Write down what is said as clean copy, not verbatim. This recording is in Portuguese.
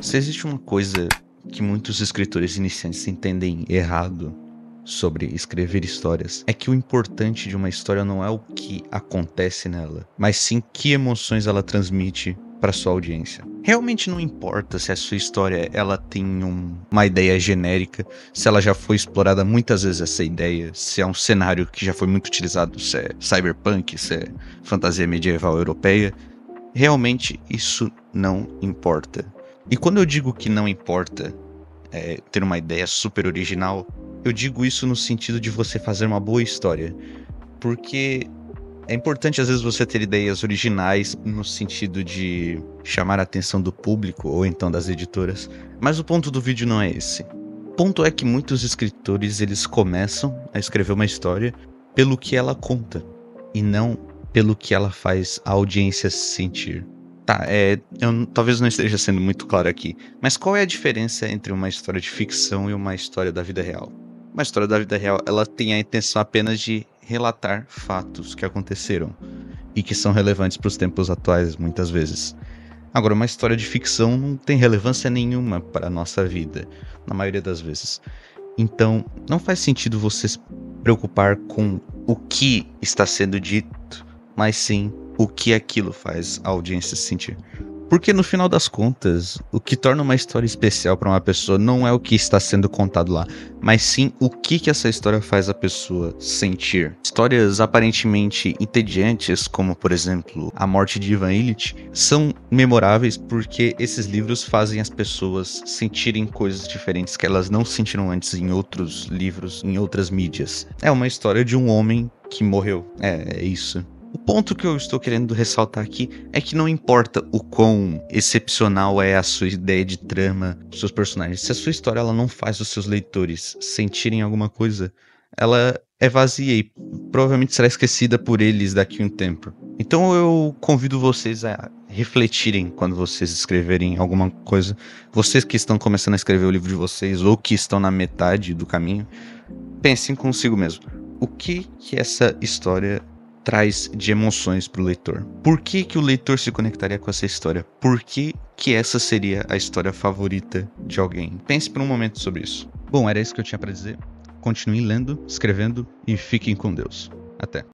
Se existe uma coisa que muitos escritores iniciantes entendem errado sobre escrever histórias, é que o importante de uma história não é o que acontece nela, mas sim que emoções ela transmite para sua audiência. Realmente não importa se a sua história ela tem uma ideia genérica, se ela já foi explorada muitas vezes essa ideia, se é um cenário que já foi muito utilizado, se é cyberpunk, se é fantasia medieval europeia. Realmente isso não importa. E quando eu digo que não importa ter uma ideia super original, eu digo isso no sentido de você fazer uma boa história. Porque é importante às vezes você ter ideias originais no sentido de chamar a atenção do público ou então das editoras, mas o ponto do vídeo não é esse. O ponto é que muitos escritores eles começam a escrever uma história pelo que ela conta e não pelo que ela faz a audiência sentir. Tá, eu talvez não esteja sendo muito claro aqui, mas qual é a diferença entre uma história de ficção e uma história da vida real? Uma história da vida real, ela tem a intenção apenas de relatar fatos que aconteceram e que são relevantes para os tempos atuais, muitas vezes. Agora, uma história de ficção não tem relevância nenhuma para a nossa vida, na maioria das vezes. Então, não faz sentido você se preocupar com o que está sendo dito, mas sim o que aquilo faz a audiência sentir. Porque no final das contas, o que torna uma história especial para uma pessoa não é o que está sendo contado lá, mas sim o que essa história faz a pessoa sentir. Histórias aparentemente entediantes, como por exemplo A Morte de Ivan Ilitch, são memoráveis porque esses livros fazem as pessoas sentirem coisas diferentes que elas não sentiram antes em outros livros, em outras mídias. É uma história de um homem que morreu. É isso. O ponto que eu estou querendo ressaltar aqui é que não importa o quão excepcional é a sua ideia de trama, os seus personagens, se a sua história ela não faz os seus leitores sentirem alguma coisa, ela é vazia e provavelmente será esquecida por eles daqui a um tempo. Então eu convido vocês a refletirem quando vocês escreverem alguma coisa. Vocês que estão começando a escrever o livro de vocês ou que estão na metade do caminho, pensem consigo mesmo. O que essa história traz de emoções para o leitor? Por que o leitor se conectaria com essa história? Por que essa seria a história favorita de alguém? Pense por um momento sobre isso. Bom, era isso que eu tinha para dizer. Continuem lendo, escrevendo e fiquem com Deus. Até.